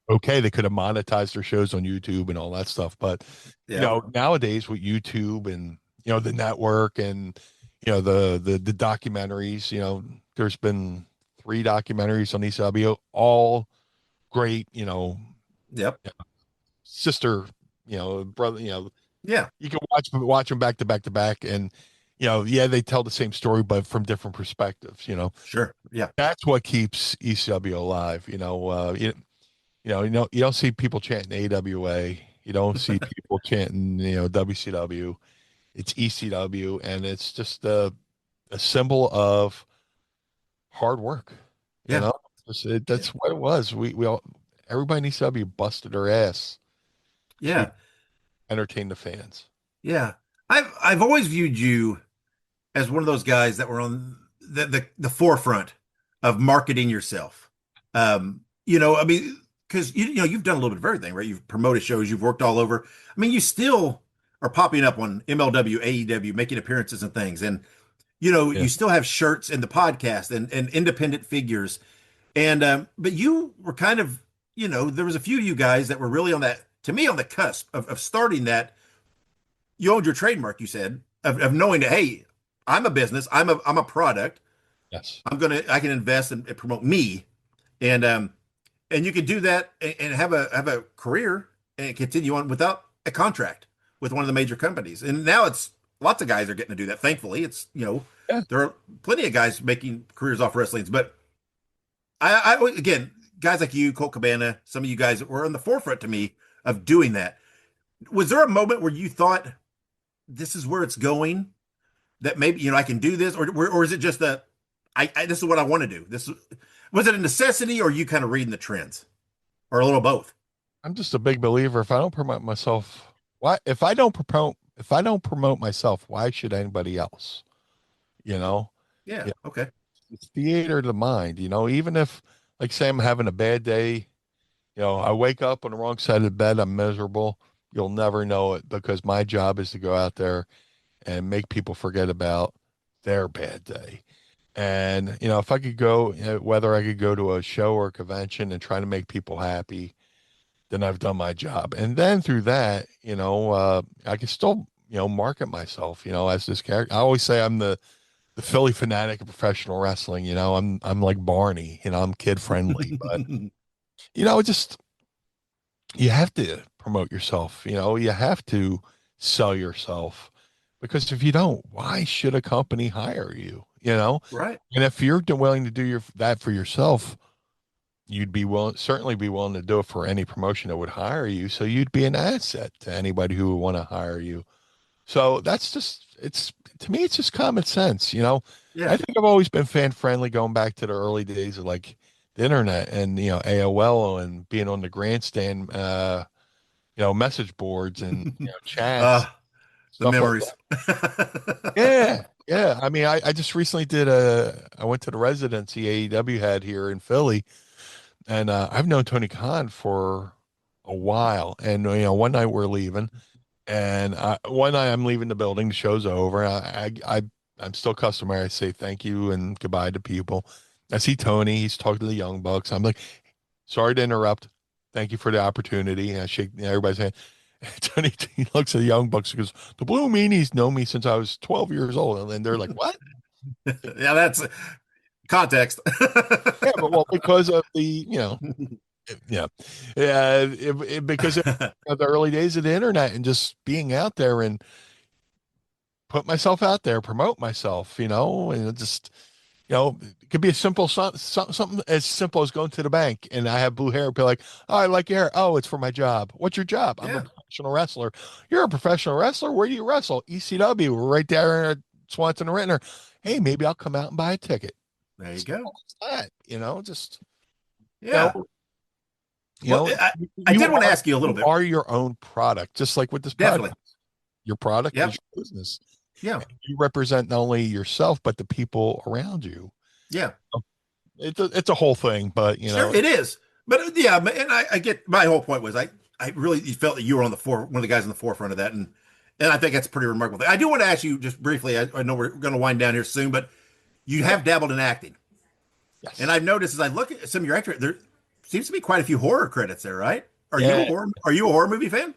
[SPEAKER 8] okay. They could have monetized their shows on YouTube and all that stuff. But, nowadays with YouTube and, the network and, the documentaries, there's been 3 documentaries on ECW, all great, sister, brother, you can watch them back to back to back. And, they tell the same story, but from different perspectives,
[SPEAKER 10] Sure. Yeah.
[SPEAKER 8] That's what keeps ECW alive. You don't see people chanting AWA. You don't see people chanting, WCW. It's ECW, and it's just a symbol of hard work.
[SPEAKER 10] Yeah.
[SPEAKER 8] That's what it was. We all, everybody in ECW busted their ass.
[SPEAKER 10] Yeah.
[SPEAKER 8] Entertain the fans.
[SPEAKER 10] Yeah. I've always viewed you as one of those guys that were on the forefront of marketing yourself. I mean, because you've done a little bit of everything, right? You've promoted shows, you've worked all over. I mean, you still are popping up on MLW, AEW, making appearances and things, and you still have shirts in the podcast and independent figures, and but you were kind of there was a few of you guys that were really on that, to me, on the cusp of starting that. You owned your trademark, you said, of knowing that, hey, I'm a business, I'm a product.
[SPEAKER 8] Yes.
[SPEAKER 10] I can invest and promote me. And you can do that and have a career and continue on without a contract with one of the major companies. And now it's lots of guys are getting to do that. Thankfully, it's there are plenty of guys making careers off wrestling. But I again, guys like you, Colt Cabana, some of you guys were on the forefront to me of doing that. Was there a moment where you thought, this is where it's going, that maybe I can do this, or is it just that this is what I want to do? Was it a necessity, or you kind of reading the trends, or a little both?
[SPEAKER 8] I'm just a big believer. If I don't promote myself, why? If I don't promote myself, why should anybody else?
[SPEAKER 10] Yeah. Okay.
[SPEAKER 8] It's theater of the mind. Even if, like, say I'm having a bad day, I wake up on the wrong side of the bed, I'm miserable. You'll never know it, because my job is to go out there and make people forget about their bad day. And, if I could go, whether I could go to a show or a convention and try to make people happy, then I've done my job. And then through that, I can still, market myself, as this character. I always say I'm the Philly fanatic of professional wrestling. I'm like Barney, I'm kid friendly, but, just, you have to promote yourself. You have to sell yourself, because if you don't, why should a company hire you?
[SPEAKER 10] Right.
[SPEAKER 8] And if you're willing to do that for yourself, you'd certainly be willing to do it for any promotion that would hire you. So you'd be an asset to anybody who would want to hire you. So that's to me, it's just common sense.
[SPEAKER 10] Yeah.
[SPEAKER 8] I think I've always been fan friendly, going back to the early days of like the internet and, AOL and being on the grandstand, message boards and chats.
[SPEAKER 10] The memories.
[SPEAKER 8] Like yeah. I mean, I just recently I went to the residency AEW had here in Philly, and I've known Tony Khan for a while. And, one night we're leaving, and one night I'm leaving the building, the show's over. I'm still customary. I say thank you and goodbye to people. I see Tony, he's talking to the Young Bucks. I'm like, sorry to interrupt. Thank you for the opportunity. And I shake everybody's hand. Tony, he looks at the Young Bucks and goes, the Blue Meanies know me since I was 12 years old. And they're like, what?
[SPEAKER 10] Yeah, that's context.
[SPEAKER 8] Yeah, but because of the, because of the early days of the internet and just being out there and put myself out there, promote myself, and it just, it could be a simple something as simple as going to the bank and I have blue hair. Be like, oh, I like your hair. Oh, it's for my job. What's your job? I'm a professional wrestler. You're a professional wrestler. Where do you wrestle? ECW. We're right there in Swanson and Rittner. Hey, maybe I'll come out and buy a ticket.
[SPEAKER 10] There you go.
[SPEAKER 8] That, just
[SPEAKER 10] I did want to ask you a little bit.
[SPEAKER 8] You are your own product, just like with this
[SPEAKER 10] Definitely.
[SPEAKER 8] product. Your product is your business.
[SPEAKER 10] Yeah.
[SPEAKER 8] You represent not only yourself, but the people around you.
[SPEAKER 10] Yeah.
[SPEAKER 8] It's a whole thing, but
[SPEAKER 10] sure, it is. But and I get, my whole point was I really felt that you were on one of the guys on the forefront of that. And I think that's a pretty remarkable thing. I do want to ask you just briefly, I know we're going to wind down here soon, but you have dabbled in acting.
[SPEAKER 8] Yes.
[SPEAKER 10] And I've noticed as I look at some of your acting, there seems to be quite a few horror credits there, right? Are you a horror movie fan?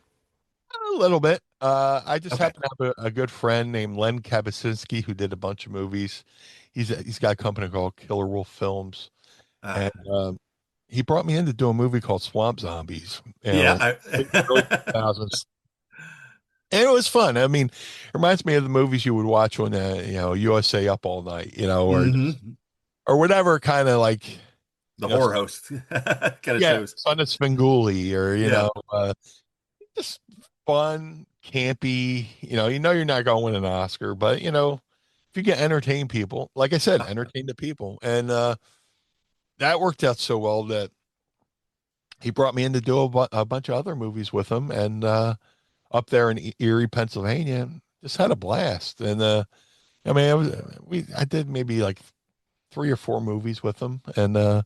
[SPEAKER 8] A little bit. I just happen to have a good friend named Len Kabasinski who did a bunch of movies. He's got a company called Killer Wolf Films, and he brought me in to do a movie called Swamp Zombies. Early 2000s. And it was fun. I mean, it reminds me of the movies you would watch on USA Up All Night, or whatever kind of like
[SPEAKER 10] the horror host kind of shows.
[SPEAKER 8] Son of Svengoolie, or just fun, campy. You're not going to win an Oscar, but if you can entertain people, like I said, entertain the people, and that worked out so well that he brought me in to do a bunch of other movies with him, and up there in Erie, Pennsylvania, just had a blast. And I mean, I did maybe like 3 or 4 movies with them, and then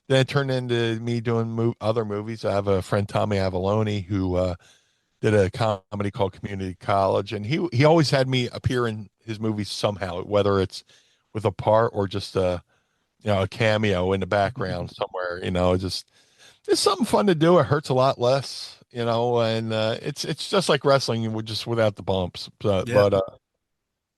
[SPEAKER 8] it turned into me doing other movies. I have a friend, Tommy Avalone, who did a comedy called Community College, and he always had me appear in his movies somehow, whether it's with a part or just a cameo in the background somewhere. Just it's something fun to do. It hurts a lot less, and it's just like wrestling, just without the bumps. But,
[SPEAKER 10] Yeah.
[SPEAKER 8] but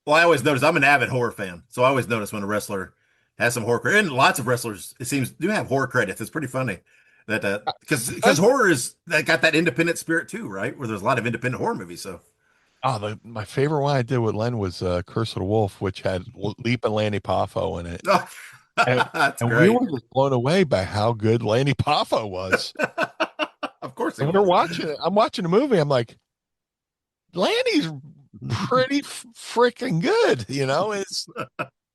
[SPEAKER 10] Well, I always notice I'm an avid horror fan, so I always notice when a wrestler has some horror credits, and lots of wrestlers, it seems, do have horror credits. It's pretty funny that because horror is that got that independent spirit too, right? Where there's a lot of independent horror movies. So,
[SPEAKER 8] my favorite one I did with Len was Curse of the Wolf, which had Leap and Lanny Poffo in it.
[SPEAKER 10] That's
[SPEAKER 8] and
[SPEAKER 10] great.
[SPEAKER 8] we were just blown away by how good Lanny Poffo was.
[SPEAKER 10] Of course,
[SPEAKER 8] and we're watching it. I'm watching the movie. I'm like, Lanny's pretty freaking good. It's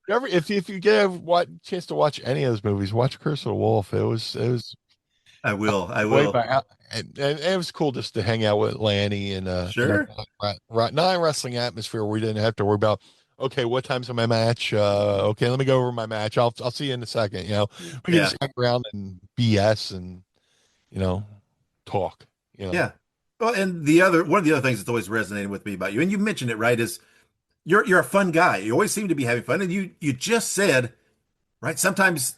[SPEAKER 8] if you get a chance to watch any of those movies, watch Curse of the Wolf. It was.
[SPEAKER 10] I will.
[SPEAKER 8] And it was cool just to hang out with Lanny and
[SPEAKER 10] sure.
[SPEAKER 8] Non-wrestling atmosphere. We didn't have to worry about, okay, what time's my match? Okay, let me go over my match. I'll see you in a second. We can just hang around and BS and talk.
[SPEAKER 10] Yeah. Well, and one of the other things that's always resonated with me about you, and you mentioned it, right, is you're a fun guy. You always seem to be having fun, and you just said, right, sometimes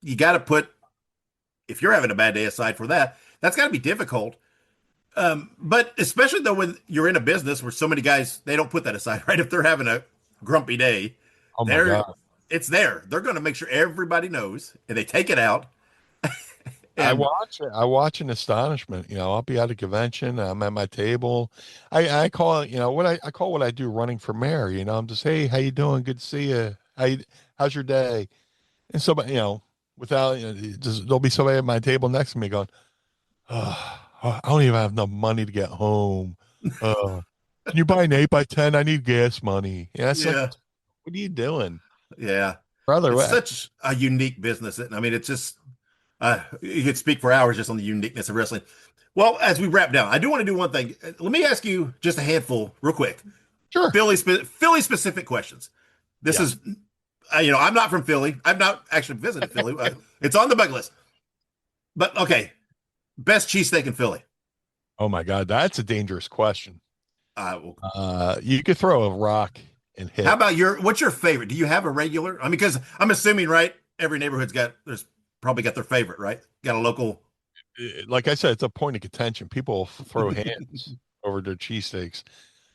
[SPEAKER 10] you got to put, if you're having a bad day aside for that, that's got to be difficult. But especially though when you're in a business where so many guys, they don't put that aside, right? If they're having a grumpy day, it's there. They're going to make sure everybody knows, and they take it out.
[SPEAKER 8] I watch in astonishment. I'll be at a convention. I'm at my table. I call it, I call what I do running for mayor. I'm just, hey, how you doing? Good to see you. How's your day? And so, without, there'll be somebody at my table next to me going, oh, I don't even have enough money to get home. Can you buy an 8x10? I need gas money. Like, what are you doing?
[SPEAKER 10] Yeah,
[SPEAKER 8] brother.
[SPEAKER 10] It's such a unique business. I mean, it's just, you could speak for hours just on the uniqueness of wrestling. Well, as we wrap down, I do want to do one thing. Let me ask you just a handful real quick.
[SPEAKER 8] Sure.
[SPEAKER 10] Philly specific questions. This is, I'm not from Philly. I've not actually visited Philly. It's on the bucket list. But okay, best cheesesteak in Philly.
[SPEAKER 8] Oh my God, that's a dangerous question. You could throw a rock and hit.
[SPEAKER 10] How about what's your favorite? Do you have a regular? I mean, because I'm assuming, right, every neighborhood's there's probably got their favorite, right? Got a local.
[SPEAKER 8] Like I said, it's a point of contention. People throw hands over their cheesesteaks.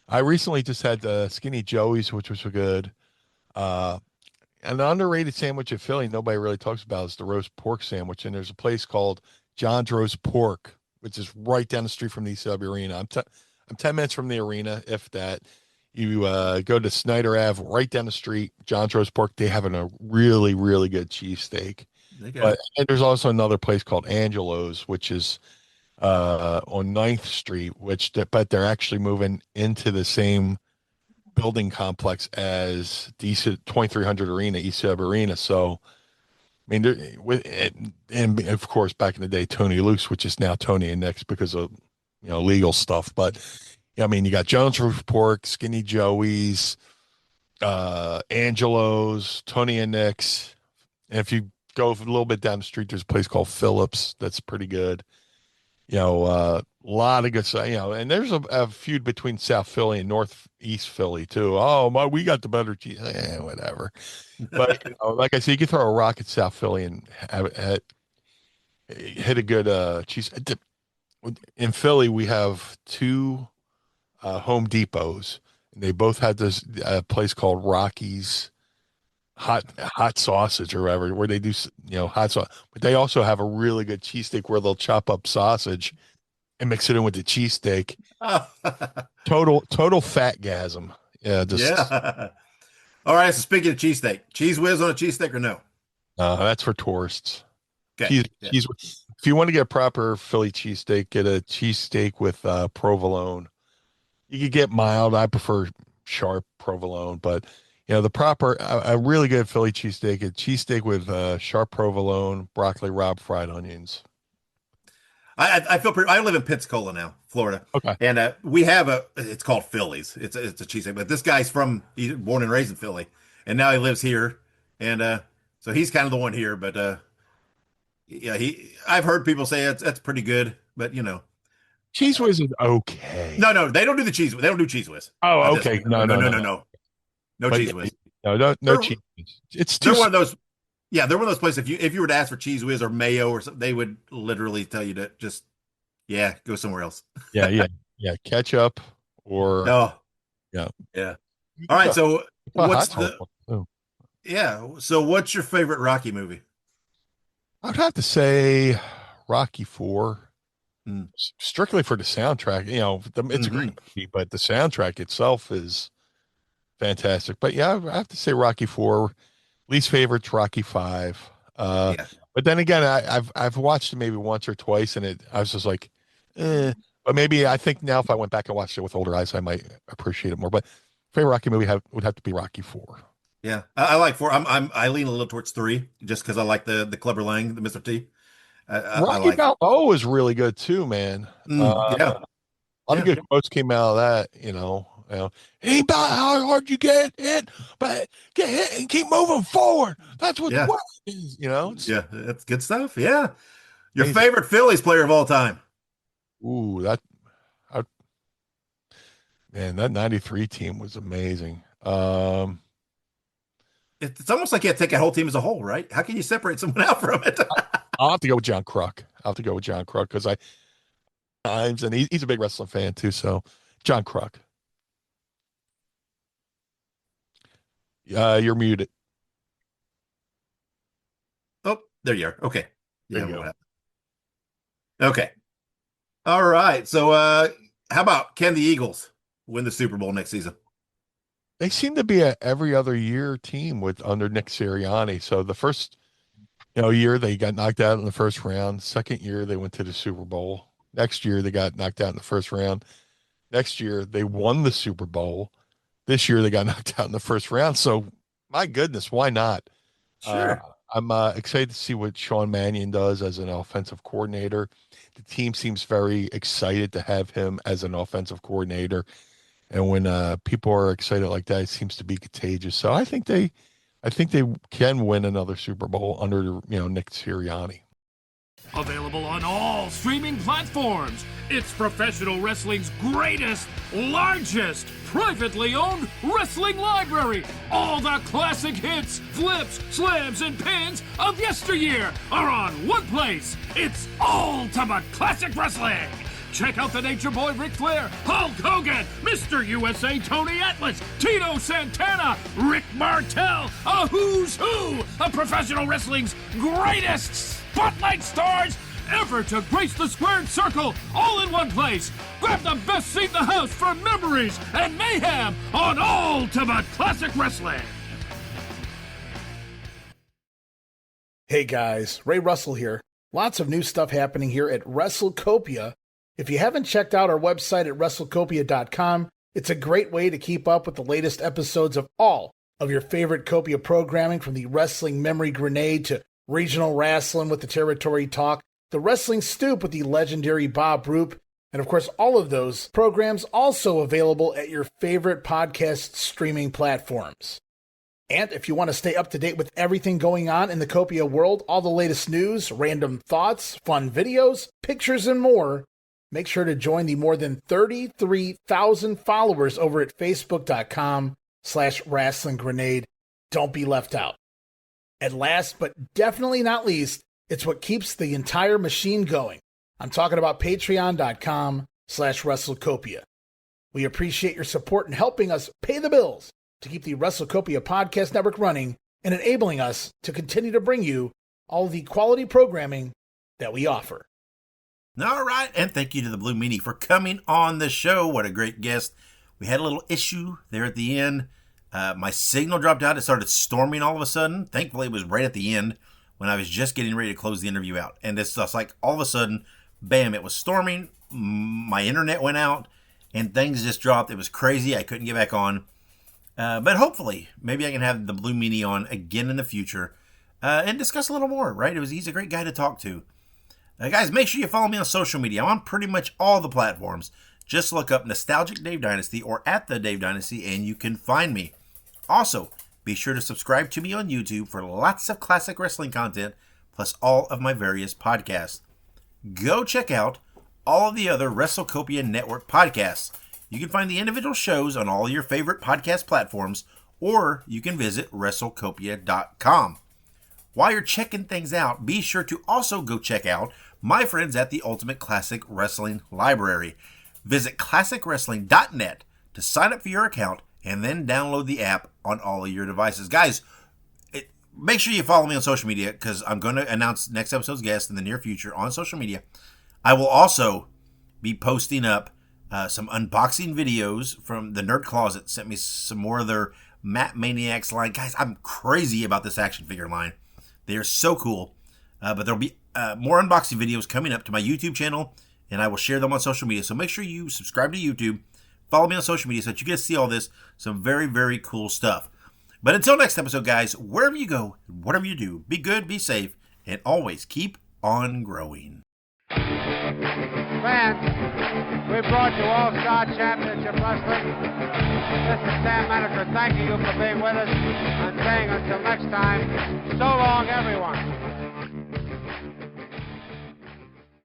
[SPEAKER 8] I recently just had Skinny Joey's, which was good. An underrated sandwich in Philly nobody really talks about is the roast pork sandwich. And there's a place called John's Roast Pork, which is right down the street from the ECW Arena. I'm 10 minutes from the arena, if that. You go to Snyder Ave, right down the street, John's Roast Pork. They have a really, really good cheesesteak. And there's also another place called Angelo's, which is on 9th Street, but they're actually moving into the same building complex as the 2300 Arena, ECW Arena. So, I mean, and of course, back in the day, Tony Luke's, which is now Tony and Nick's because of legal stuff. But I mean, you got Jones Roast Pork, Skinny Joey's, Angelo's, Tony and Nick's, and if you go a little bit down the street, there's a place called Phillips that's pretty good. A lot of good, and there's a feud between South Philly and Northeast Philly too. Oh my, we got the better cheese. Whatever. But like I said, you can throw a rock at South Philly and hit a good cheese. In Philly, we have 2 Home Depots, and they both had this place called Rocky's hot sausage or whatever, where they do hot sauce, but they also have a really good cheesesteak where they'll chop up sausage and mix it in with the cheesesteak. Total fatgasm.
[SPEAKER 10] All right, so speaking of cheesesteak, cheese whiz on a cheesesteak or no?
[SPEAKER 8] That's for tourists.
[SPEAKER 10] Okay.
[SPEAKER 8] Cheese. If you want to get a proper Philly cheesesteak, get a cheesesteak with provolone. You could get mild. I prefer sharp provolone, but the proper, a really good Philly cheesesteak, a cheesesteak with sharp provolone, broccoli rabe, fried onions.
[SPEAKER 10] I feel pretty. I live in Pensacola now, Florida.
[SPEAKER 8] Okay.
[SPEAKER 10] And we have it's called Phillies. It's a cheesesteak, but this guy's he's born and raised in Philly, and now he lives here, and so he's kind of the one here. But yeah, I've heard people say that's pretty good, but
[SPEAKER 8] Cheese Whiz is okay.
[SPEAKER 10] No, they don't do the cheese. They don't do Cheese Whiz.
[SPEAKER 8] Oh, okay. No
[SPEAKER 10] Cheese Whiz.
[SPEAKER 8] No cheese whiz. It's too.
[SPEAKER 10] They're one of those. Yeah, they're one of those places. If you were to ask for Cheese Whiz or mayo or something, they would literally tell you to just go somewhere else.
[SPEAKER 8] yeah. Ketchup or yeah.
[SPEAKER 10] All right, so what's
[SPEAKER 8] So
[SPEAKER 10] what's your favorite Rocky movie?
[SPEAKER 8] I'd have to say Rocky IV. Strictly for the soundtrack, it's a great movie, but the soundtrack itself is fantastic. But yeah, I have to say Rocky IV. Least favorite's Rocky V. But then again, I've watched it maybe once or twice, and I was just like, But maybe I think now if I went back and watched it with older eyes, I might appreciate it more. But favorite Rocky movie would have to be Rocky IV.
[SPEAKER 10] Yeah, I like 4. I lean a little towards 3 just because I like the Clubber Lang, the Mr. T.
[SPEAKER 8] Rocky Balboa was really good too, man. A lot of good quotes came out of that. Ain't about how hard you get hit, but get hit and keep moving forward. That's what the word is.
[SPEAKER 10] That's good stuff. Yeah, your favorite Phillies player of all time?
[SPEAKER 8] Ooh, that 93 team was amazing.
[SPEAKER 10] It's almost like you have to take a whole team as a whole, right? How can you separate someone out from it?
[SPEAKER 8] I'll have to go with John Kruk. Because and he's a big wrestling fan too. So John Kruk. You're muted.
[SPEAKER 10] Oh, there you are. Okay.
[SPEAKER 8] There you go.
[SPEAKER 10] Okay. All right. So how about can the Eagles win the Super Bowl next season?
[SPEAKER 8] They seem to be a every other year team under Nick Sirianni. So the first year they got knocked out in the first round. Second year they went to the Super Bowl. Next year they got knocked out in the first round. Next year they won the Super Bowl. This year they got knocked out in the first round. So my goodness, why not?
[SPEAKER 10] Sure.
[SPEAKER 8] I'm excited to see what Sean Mannion does as an offensive coordinator. The team seems very excited to have him as an offensive coordinator. And when people are excited like that, it seems to be contagious. So I think they can win another Super Bowl under Nick Sirianni.
[SPEAKER 11] Available on all streaming platforms. It's professional wrestling's greatest, largest, privately owned wrestling library. All the classic hits, flips, slams, and pins of yesteryear are on one place. It's Ultimate Classic Wrestling. Check out the Nature Boy Ric Flair, Hulk Hogan, Mr. USA Tony Atlas, Tito Santana, Rick Martel, a who's who of professional wrestling's greatest spotlight stars ever to grace the squared circle, all in one place. Grab the best seat in the house for memories and mayhem on Ultimate Classic Wrestling.
[SPEAKER 12] Hey guys, Ray Russell here. Lots of new stuff happening here at WrestleCopia. If you haven't checked out our website at WrestleCopia.com, it's a great way to keep up with the latest episodes of all of your favorite Copia programming, from the Wrestling Memory Grenade to Regional Wrestling with the Territory Talk, the Wrestling Stoop with the legendary Bob Roop, and of course all of those programs also available at your favorite podcast streaming platforms. And if you want to stay up to date with everything going on in the Copia world, all the latest news, random thoughts, fun videos, pictures, and more, make sure to join the more than 33,000 followers over at Facebook.com/Wrestling Grenade. Don't be left out. And last but definitely not least, it's what keeps the entire machine going. I'm talking about Patreon.com/WrestleCopia. We appreciate your support in helping us pay the bills to keep the WrestleCopia podcast network running and enabling us to continue to bring you all the quality programming that we offer.
[SPEAKER 2] All right, and thank you to the Blue Meanie for coming on the show. What a great guest. We had a little issue there at the end. My signal dropped out. It started storming all of a sudden. Thankfully, it was right at the end when I was just getting ready to close the interview out. And it's just like all of a sudden, bam, it was storming. My internet went out, and things just dropped. It was crazy. I couldn't get back on. But hopefully, maybe I can have the Blue Meanie on again in the future and discuss a little more, right? He's a great guy to talk to. Guys, make sure you follow me on social media. I'm on pretty much all the platforms. Just look up Nostalgic Dave Dynasty or at the Dave Dynasty and you can find me. Also, be sure to subscribe to me on YouTube for lots of classic wrestling content, plus all of my various podcasts. Go check out all of the other WrestleCopia Network podcasts. You can find the individual shows on all your favorite podcast platforms, or you can visit WrestleCopia.com. While you're checking things out, be sure to also go check out my friends at the Ultimate Classic Wrestling Library. Visit ClassicWrestling.net to sign up for your account and then download the app on all of your devices. Guys, make sure you follow me on social media because I'm going to announce next episode's guest in the near future on social media. I will also be posting up some unboxing videos from the Nerd Closet. Sent me some more of their Matt Maniacs line. Guys, I'm crazy about this action figure line. They are so cool. But there'll be more unboxing videos coming up to my YouTube channel, and I will share them on social media. So make sure you subscribe to YouTube, follow me on social media so that you get to see all this. Some very, very cool stuff. But until next episode, guys, wherever you go, whatever you do, be good, be safe, and always keep on growing.
[SPEAKER 13] Fans, we brought you All-Star Championship Wrestling. This is Sam Manager thanking you for being with us and saying until next time, so long, everyone.